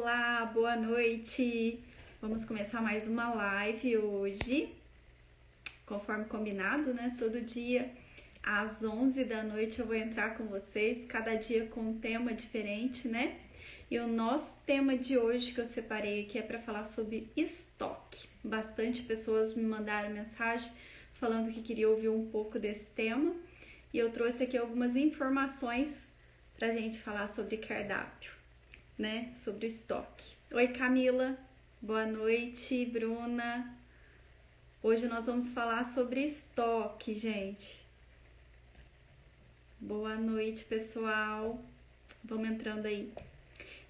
Olá, boa noite! Vamos começar mais uma live hoje, conforme combinado, né? Todo dia às 11 da noite eu vou entrar com vocês, cada dia com um tema diferente, né? E o nosso tema de hoje que eu separei aqui é para falar sobre estoque. Bastante pessoas me mandaram mensagem falando que queria ouvir um pouco desse tema e eu trouxe aqui algumas informações pra gente falar sobre cardápio, né? Sobre o estoque. Oi, Camila. Boa noite, Bruna. Hoje nós vamos falar sobre estoque, gente. Boa noite, pessoal. Vamos entrando aí.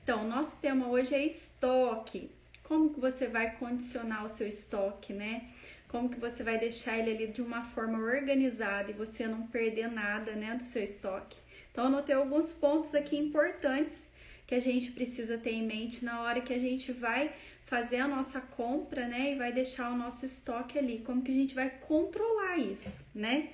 Então, o nosso tema hoje é estoque. Como que você vai condicionar o seu estoque, né? Como que você vai deixar ele ali de uma forma organizada e você não perder nada, né, do seu estoque. Então, eu anotei alguns pontos aqui importantes que a gente precisa ter em mente na hora que a gente vai fazer a nossa compra, né, e vai deixar o nosso estoque ali. Como que a gente vai controlar isso, né?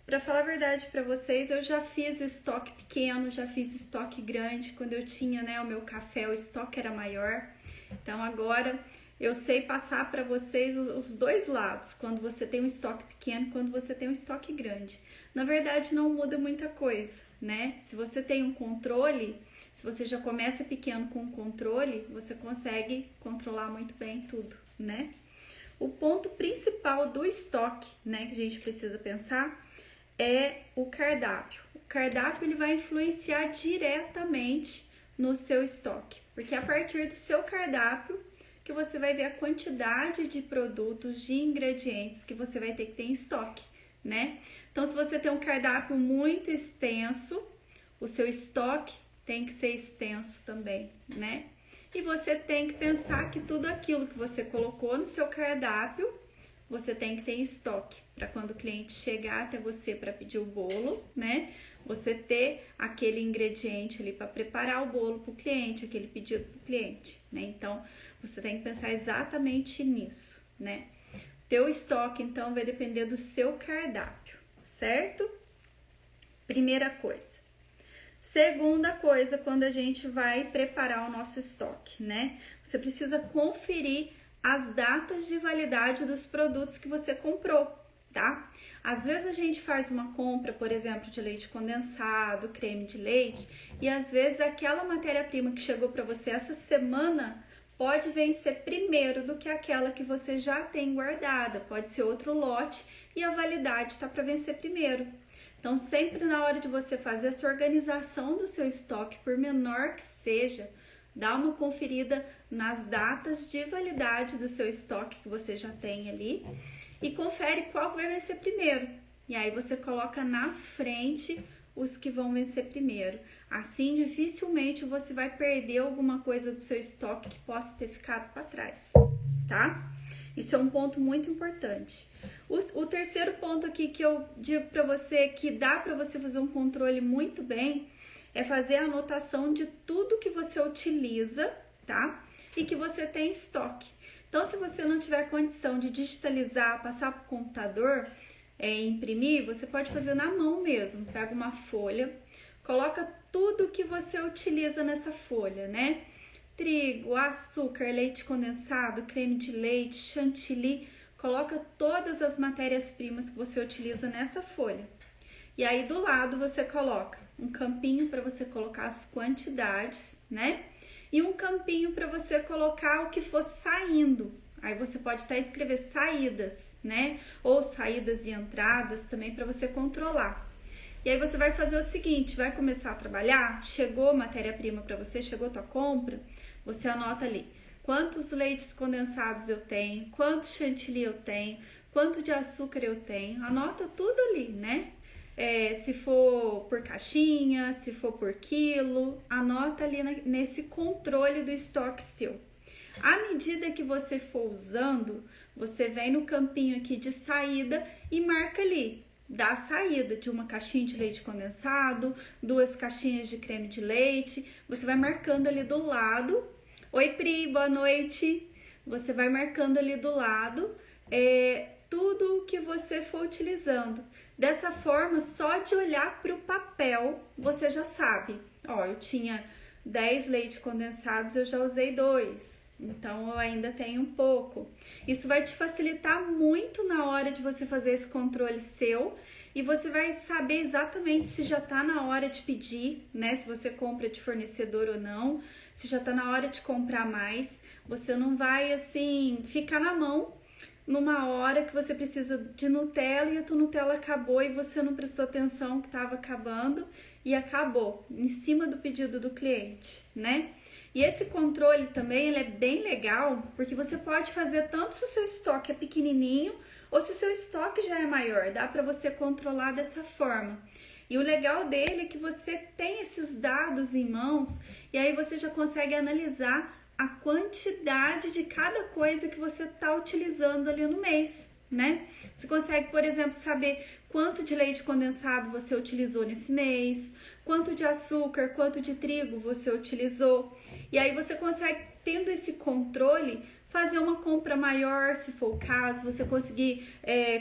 Para falar a verdade para vocês, eu já fiz estoque pequeno, já fiz estoque grande. Quando eu tinha, né, o meu café, o estoque era maior. Então, agora eu sei passar para vocês os dois lados, quando você tem um estoque pequeno, quando você tem um estoque grande. Na verdade, não muda muita coisa, né? Se você tem um controle, se você já começa pequeno com controle, você consegue controlar muito bem tudo, né? O ponto principal do estoque, né, que a gente precisa pensar é o cardápio. O cardápio ele vai influenciar diretamente no seu estoque, porque a partir do seu cardápio que você vai ver a quantidade de produtos, de ingredientes que você vai ter que ter em estoque, né? Então, se você tem um cardápio muito extenso, o seu estoque tem que ser extenso também, né? E você tem que pensar que tudo aquilo que você colocou no seu cardápio, você tem que ter em estoque, para quando o cliente chegar até você para pedir o bolo, né? Você ter aquele ingrediente ali para preparar o bolo para o cliente, aquele pedido para o cliente, né? Então, você tem que pensar exatamente nisso, né? Teu estoque, então, vai depender do seu cardápio, certo? Primeira coisa. Segunda coisa, quando a gente vai preparar o nosso estoque, né? Você precisa conferir as datas de validade dos produtos que você comprou, tá? Às vezes a gente faz uma compra, por exemplo, de leite condensado, creme de leite, e às vezes aquela matéria-prima que chegou para você essa semana pode vencer primeiro do que aquela que você já tem guardada. Pode ser outro lote e a validade está para vencer primeiro. Então, sempre na hora de você fazer essa organização do seu estoque, por menor que seja, dá uma conferida nas datas de validade do seu estoque que você já tem ali e confere qual vai vencer primeiro. E aí você coloca na frente os que vão vencer primeiro. Assim, dificilmente você vai perder alguma coisa do seu estoque que possa ter ficado para trás, tá? Isso é um ponto muito importante. O terceiro ponto aqui que eu digo para você que dá para você fazer um controle muito bem é fazer a anotação de tudo que você utiliza, tá? E que você tem em estoque. Então, se você não tiver condição de digitalizar, passar para o computador, imprimir, você pode fazer na mão mesmo. Pega uma folha, coloca tudo que você utiliza nessa folha, né? Trigo, açúcar, leite condensado, creme de leite, chantilly. Coloca todas as matérias-primas que você utiliza nessa folha. E aí do lado você coloca um campinho para você colocar as quantidades, né? E um campinho para você colocar o que for saindo. Aí você pode até escrever saídas, né? Ou saídas e entradas também para você controlar. E aí você vai fazer o seguinte, vai começar a trabalhar, chegou matéria-prima para você, chegou tua compra, você anota ali quantos leites condensados eu tenho, quanto chantilly eu tenho, quanto de açúcar eu tenho, anota tudo ali, né? Se for por caixinha, se for por quilo, anota ali nesse controle do estoque seu. À medida que você for usando, você vem no campinho aqui de saída e marca ali, dá a saída de uma caixinha de leite condensado, 2 caixinhas de creme de leite, você vai marcando ali do lado. Oi, Pri, boa noite. Você vai marcando ali do lado tudo o que você for utilizando. Dessa forma, só de olhar para o papel, você já sabe. Ó, eu tinha 10 leite condensados, eu já usei 2. Então, eu ainda tenho um pouco. Isso vai te facilitar muito na hora de você fazer esse controle seu. E você vai saber exatamente se já tá na hora de pedir, né? Se você compra de fornecedor ou não. Se já tá na hora de comprar mais. Você não vai, assim, ficar na mão numa hora que você precisa de Nutella e a tua Nutella acabou e você não prestou atenção que estava acabando e acabou, em cima do pedido do cliente, né? E esse controle também, ele é bem legal, porque você pode fazer tanto se o seu estoque é pequenininho ou se o seu estoque já é maior, dá para você controlar dessa forma. E o legal dele é que você tem esses dados em mãos e aí você já consegue analisar a quantidade de cada coisa que você está utilizando ali no mês, né? Você consegue, por exemplo, saber quanto de leite condensado você utilizou nesse mês, quanto de açúcar, quanto de trigo você utilizou. E aí você consegue, tendo esse controle, fazer uma compra maior, se for o caso, você conseguir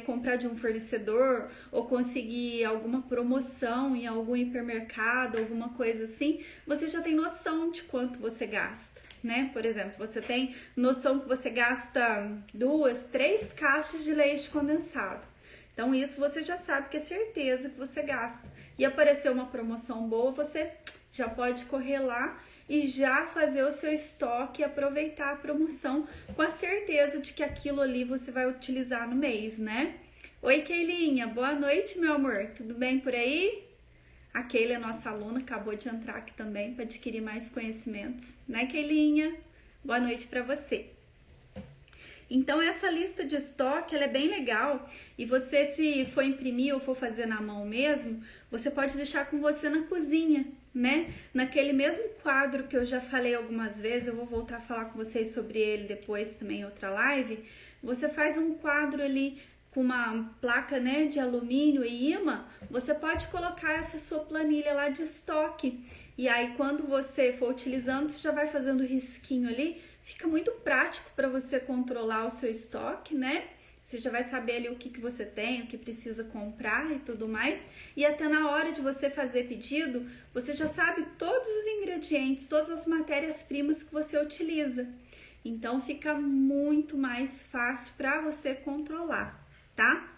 comprar de um fornecedor ou conseguir alguma promoção em algum hipermercado, alguma coisa assim, você já tem noção de quanto você gasta, né? Por exemplo, você tem noção que você gasta 2, 3 caixas de leite condensado. Então, isso você já sabe que é certeza que você gasta. E apareceu uma promoção boa, você já pode correr lá e já fazer o seu estoque e aproveitar a promoção com a certeza de que aquilo ali você vai utilizar no mês, né? Oi, Keilinha, boa noite, meu amor. Tudo bem por aí? A Keila é nossa aluna, acabou de entrar aqui também para adquirir mais conhecimentos, né, Keilinha? Boa noite para você. Então, essa lista de estoque, ela é bem legal e você, se for imprimir ou for fazer na mão mesmo, você pode deixar com você na cozinha, né? Naquele mesmo quadro que eu já falei algumas vezes, eu vou voltar a falar com vocês sobre ele depois também em outra live, você faz um quadro ali com uma placa, né, de alumínio e imã, você pode colocar essa sua planilha lá de estoque. E aí, quando você for utilizando, você já vai fazendo risquinho ali. Fica muito prático para você controlar o seu estoque, né? Você já vai saber ali o que você tem, o que precisa comprar e tudo mais. E até na hora de você fazer pedido, você já sabe todos os ingredientes, todas as matérias-primas que você utiliza. Então, fica muito mais fácil para você controlar, tá?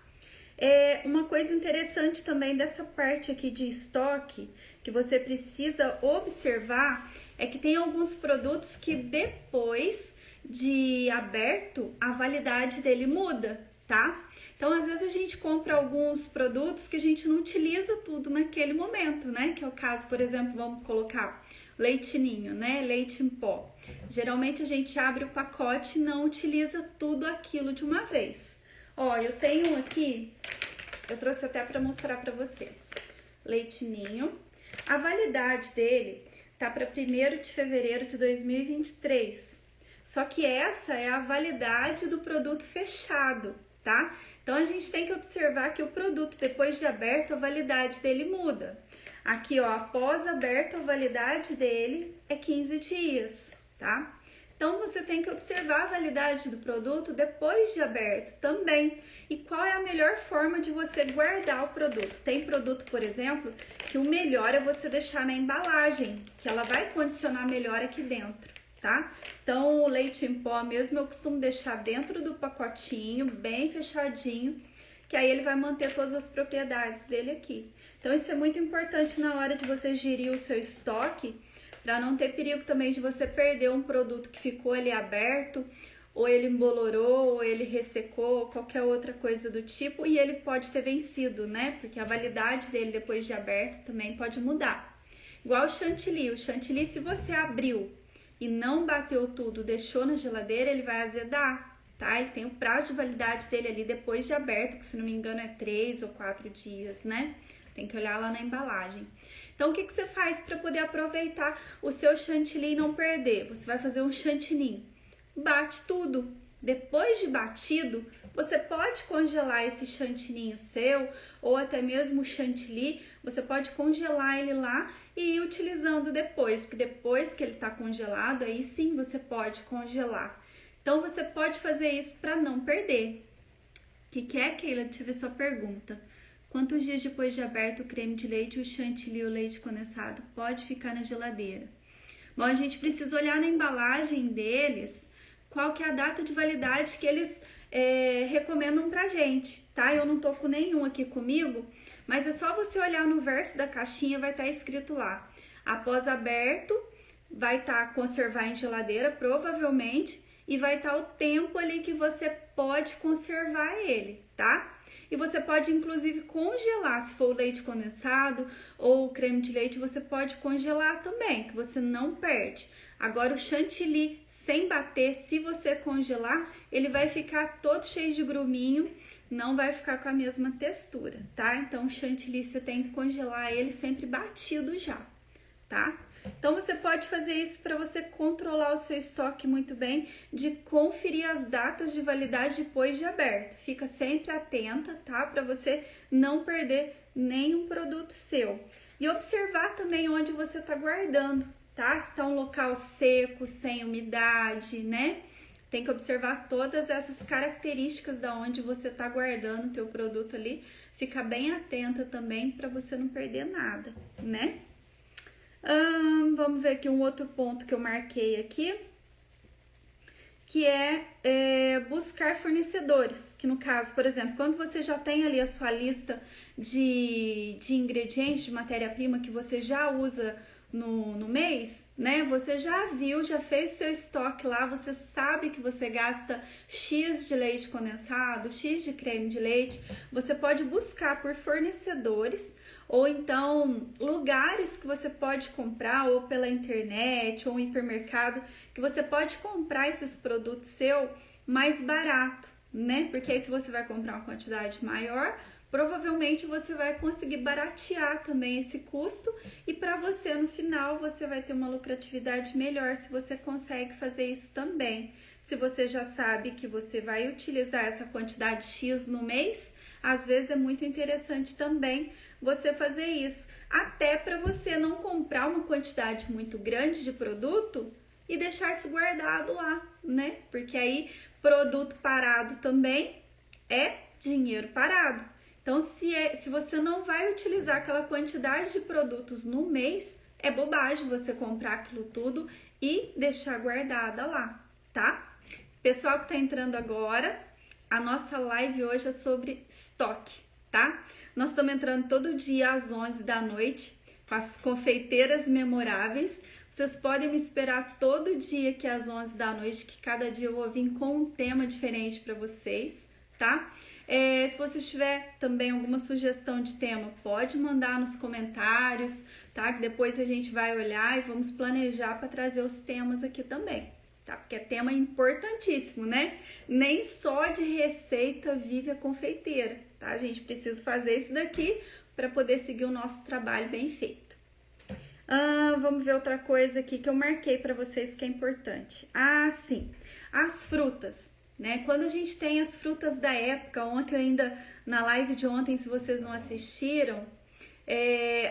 Uma coisa interessante também dessa parte aqui de estoque, que você precisa observar, é que tem alguns produtos que depois de aberto, a validade dele muda, tá? Então, às vezes a gente compra alguns produtos que a gente não utiliza tudo naquele momento, né? Que é o caso, por exemplo, vamos colocar leite ninho, né? Leite em pó. Geralmente a gente abre o pacote e não utiliza tudo aquilo de uma vez. Ó, eu tenho um aqui, eu trouxe até para mostrar para vocês. Leite ninho. A validade dele tá para 1º de fevereiro de 2023. Só que essa é a validade do produto fechado, tá? Então, a gente tem que observar que o produto, depois de aberto, a validade dele muda. Aqui, ó, após aberto, a validade dele é 15 dias, tá? Então, você tem que observar a validade do produto depois de aberto também. E qual é a melhor forma de você guardar o produto? Tem produto, por exemplo, que o melhor é você deixar na embalagem, que ela vai condicionar melhor aqui dentro, tá? Então, o leite em pó mesmo eu costumo deixar dentro do pacotinho, bem fechadinho, que aí ele vai manter todas as propriedades dele aqui. Então, isso é muito importante na hora de você gerir o seu estoque, para não ter perigo também de você perder um produto que ficou ali aberto, ou ele embolorou, ou ele ressecou, qualquer outra coisa do tipo, e ele pode ter vencido, né? Porque a validade dele depois de aberto também pode mudar. Igual o chantilly, se você abriu e não bateu tudo, deixou na geladeira, ele vai azedar, tá? Ele tem o prazo de validade dele ali depois de aberto, que se não me engano é 3 ou 4 dias, né? Tem que olhar lá na embalagem. Então, o que você faz para poder aproveitar o seu chantilly e não perder? Você vai fazer um chantilly. Bate tudo. Depois de batido, você pode congelar esse chantilly seu, ou até mesmo o chantilly, você pode congelar ele lá e ir utilizando depois, porque depois que ele está congelado, aí sim você pode congelar. Então, você pode fazer isso para não perder. O que é, Keila? Deixa eu ver sua pergunta. Quantos dias depois de aberto o creme de leite, o chantilly e o leite condensado pode ficar na geladeira? Bom, a gente precisa olhar na embalagem deles qual que é a data de validade que eles recomendam pra gente, tá? Eu não tô com nenhum aqui comigo, mas é só você olhar no verso da caixinha, vai estar escrito lá. Após aberto, vai estar conservar em geladeira, provavelmente, e vai estar o tempo ali que você pode conservar ele, tá? E você pode, inclusive, congelar, se for o leite condensado ou o creme de leite, você pode congelar também, que você não perde. Agora, o chantilly sem bater, se você congelar, ele vai ficar todo cheio de gruminho, não vai ficar com a mesma textura, tá? Então, o chantilly você tem que congelar ele sempre batido já, tá? Então, você pode fazer isso para você controlar o seu estoque muito bem, de conferir as datas de validade depois de aberto. Fica sempre atenta, tá? Para você não perder nenhum produto seu. E observar também onde você está guardando, tá? Se está um local seco, sem umidade, né? Tem que observar todas essas características da onde você está guardando o teu produto ali. Fica bem atenta também para você não perder nada, né? Vamos ver aqui um outro ponto que eu marquei aqui, que é buscar fornecedores, que no caso, por exemplo, quando você já tem ali a sua lista de ingredientes, de matéria-prima que você já usa no mês, né? Você já viu, já fez seu estoque lá, você sabe que você gasta X de leite condensado, X de creme de leite, você pode buscar por fornecedores, ou então lugares que você pode comprar, ou pela internet, ou hipermercado, que você pode comprar esses produtos seu mais barato, né? Porque aí se você vai comprar uma quantidade maior, provavelmente você vai conseguir baratear também esse custo, e para você no final você vai ter uma lucratividade melhor se você consegue fazer isso também. Se você já sabe que você vai utilizar essa quantidade X no mês, às vezes é muito interessante também você fazer isso, até para você não comprar uma quantidade muito grande de produto e deixar isso guardado lá, né? Porque aí produto parado também é dinheiro parado. Então, se você não vai utilizar aquela quantidade de produtos no mês, é bobagem você comprar aquilo tudo e deixar guardada lá, tá? Pessoal que tá entrando agora, a nossa live hoje é sobre estoque, tá? Nós estamos entrando todo dia às 11 da noite com as confeiteiras memoráveis. Vocês podem me esperar todo dia aqui às 11 da noite, que cada dia eu vou vir com um tema diferente para vocês, tá? Se você tiver também alguma sugestão de tema, pode mandar nos comentários, tá? Que depois a gente vai olhar e vamos planejar para trazer os temas aqui também, tá? Porque é tema importantíssimo, né? Nem só de receita vive a confeiteira, tá? A gente precisa fazer isso daqui para poder seguir o nosso trabalho bem feito. Vamos ver outra coisa aqui que eu marquei para vocês que é importante. Sim, as frutas, né? Quando a gente tem as frutas da época, ontem ainda, na live de ontem, se vocês não assistiram,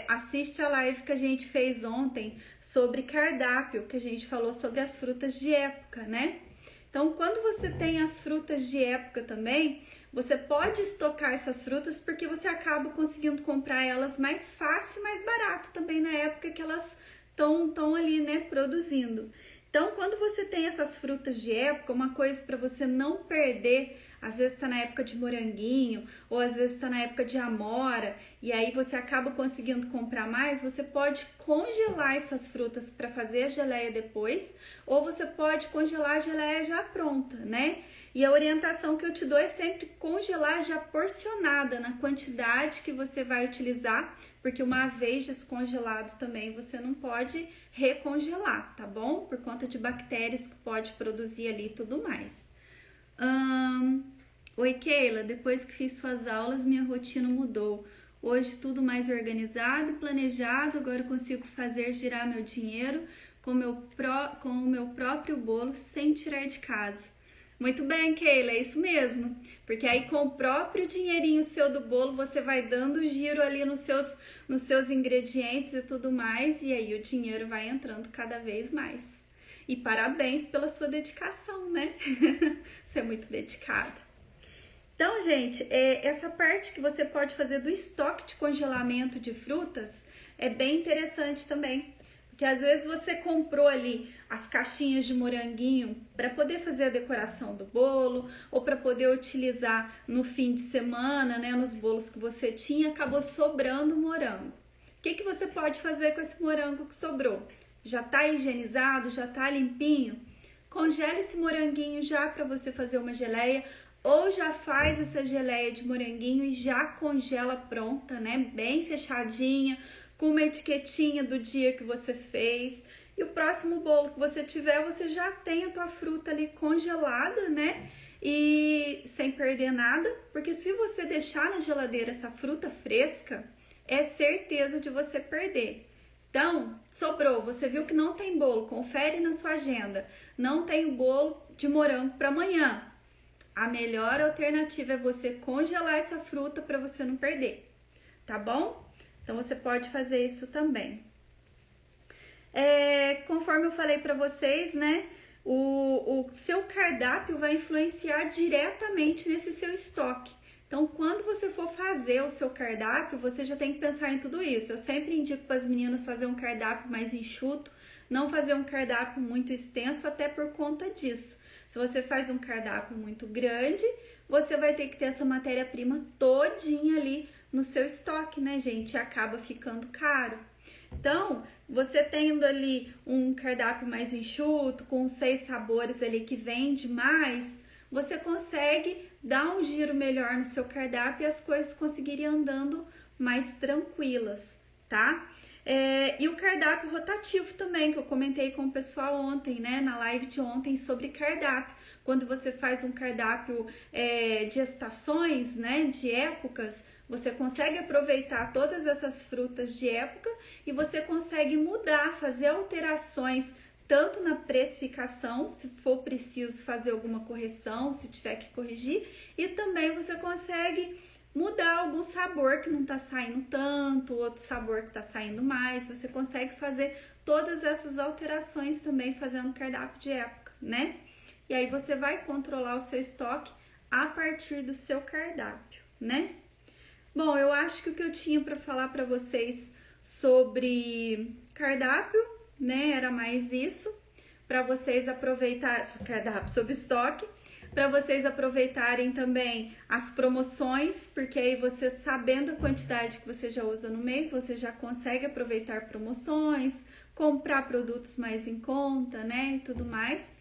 assiste a live que a gente fez ontem sobre cardápio, que a gente falou sobre as frutas de época, né? Então, quando você tem as frutas de época também, você pode estocar essas frutas porque você acaba conseguindo comprar elas mais fácil e mais barato também na época que elas estão ali, né, produzindo. Então, quando você tem essas frutas de época, uma coisa para você não perder, às vezes está na época de moranguinho, ou às vezes está na época de amora, e aí você acaba conseguindo comprar mais, você pode congelar essas frutas para fazer a geleia depois, ou você pode congelar a geleia já pronta, né? E a orientação que eu te dou é sempre congelar já porcionada na quantidade que você vai utilizar, porque uma vez descongelado também você não pode recongelar, tá bom? Por conta de bactérias que pode produzir ali e tudo mais. Oi, Keila, depois que fiz suas aulas, minha rotina mudou. Hoje tudo mais organizado e planejado, agora eu consigo fazer girar meu dinheiro com o meu próprio bolo sem tirar de casa. Muito bem, Keila, é isso mesmo. Porque aí com o próprio dinheirinho seu do bolo, você vai dando giro ali nos seus ingredientes e tudo mais, e aí o dinheiro vai entrando cada vez mais. E parabéns pela sua dedicação, né? Você é muito dedicada. Então, gente, essa parte que você pode fazer do estoque de congelamento de frutas é bem interessante também. que às vezes você comprou ali as caixinhas de moranguinho para poder fazer a decoração do bolo ou para poder utilizar no fim de semana, né, nos bolos que você tinha, acabou sobrando morango. O que você pode fazer com esse morango que sobrou? Já está higienizado, já está limpinho? Congela esse moranguinho já para você fazer uma geleia, ou já faz essa geleia de moranguinho e já congela pronta, né, bem fechadinha, com uma etiquetinha do dia que você fez. E o próximo bolo que você tiver, você já tem a tua fruta ali congelada, né? E sem perder nada, porque se você deixar na geladeira essa fruta fresca, é certeza de você perder. Então, sobrou, você viu que não tem bolo, confere na sua agenda. Não tem o bolo de morango para amanhã. A melhor alternativa é você congelar essa fruta para você não perder, tá bom? Então, você pode fazer isso também. Conforme eu falei para vocês, né? O seu cardápio vai influenciar diretamente nesse seu estoque. Então, quando você for fazer o seu cardápio, você já tem que pensar em tudo isso. Eu sempre indico para as meninas fazer um cardápio mais enxuto, não fazer um cardápio muito extenso, até por conta disso. Se você faz um cardápio muito grande, você vai ter que ter essa matéria-prima todinha ali no seu estoque, né, gente? E acaba ficando caro. Então, você tendo ali um cardápio mais enxuto, com 6 sabores ali que vende mais, você consegue dar um giro melhor no seu cardápio e as coisas conseguirem andando mais tranquilas, tá? E o cardápio rotativo também, que eu comentei com o pessoal ontem, né, na live de ontem sobre cardápio. Quando você faz um cardápio de estações, né, de épocas, você consegue aproveitar todas essas frutas de época e você consegue mudar, fazer alterações tanto na precificação, se for preciso fazer alguma correção, se tiver que corrigir, e também você consegue mudar algum sabor que não está saindo tanto, outro sabor que está saindo mais, você consegue fazer todas essas alterações também fazendo cardápio de época, né? E aí você vai controlar o seu estoque a partir do seu cardápio, né? Bom, eu acho que o que eu tinha para falar para vocês sobre cardápio, né, era mais isso, para vocês aproveitarem, cardápio sobre estoque, para vocês aproveitarem também as promoções, porque aí você, sabendo a quantidade que você já usa no mês, você já consegue aproveitar promoções, comprar produtos mais em conta, né, e tudo mais.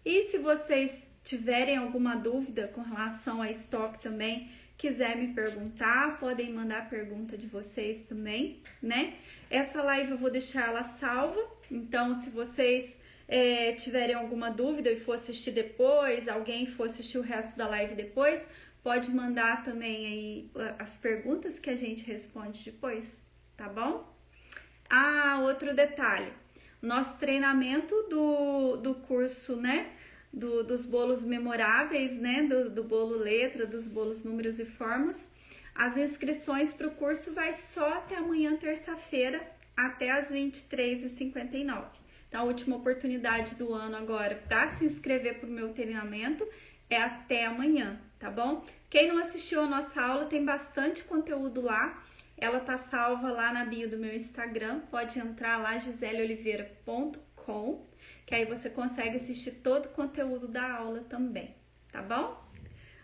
E se vocês tiverem alguma dúvida com relação a estoque também, quiser me perguntar, podem mandar a pergunta de vocês também, né? Essa live eu vou deixar ela salva, então se vocês tiverem alguma dúvida e for assistir depois, alguém for assistir o resto da live depois, pode mandar também aí as perguntas que a gente responde depois, tá bom? Outro detalhe, nosso treinamento do curso, né? Dos bolos memoráveis, né? Do bolo letra, dos bolos números e formas. As inscrições para o curso vai só até amanhã, terça-feira, até as 23h59. Então, a última oportunidade do ano agora para se inscrever para o meu treinamento é até amanhã, tá bom? Quem não assistiu a nossa aula, tem bastante conteúdo lá. Ela tá salva lá na bio do meu Instagram. Pode entrar lá, giseleoliveira.com, que aí você consegue assistir todo o conteúdo da aula também, tá bom?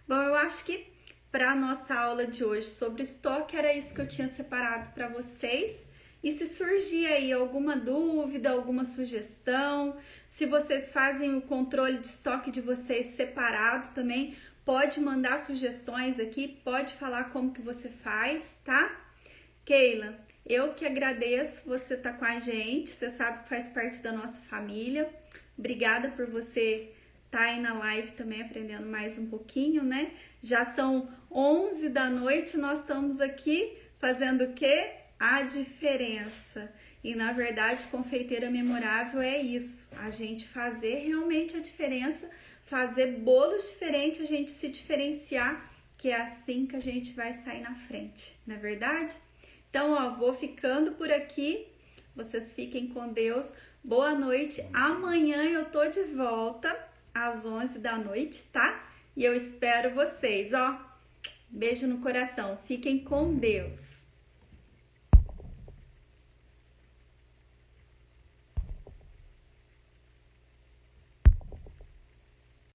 Bom, eu acho que para a nossa aula de hoje sobre estoque era isso que eu tinha separado para vocês. E se surgir aí alguma dúvida, alguma sugestão, se vocês fazem o controle de estoque de vocês separado também, pode mandar sugestões aqui, pode falar como que você faz, tá? Keila, eu que agradeço você estar com a gente, você sabe que faz parte da nossa família. Obrigada por você estar aí na live também aprendendo mais um pouquinho, né? Já são 11 da noite, nós estamos aqui fazendo o quê? A diferença. E na verdade, confeiteira memorável é isso, a gente fazer realmente a diferença, fazer bolos diferentes, a gente se diferenciar, que é assim que a gente vai sair na frente, não é verdade? Então, ó, vou ficando por aqui. Vocês fiquem com Deus. Boa noite. Amanhã eu tô de volta às 11 da noite, tá? E eu espero vocês, ó. Beijo no coração. Fiquem com Deus.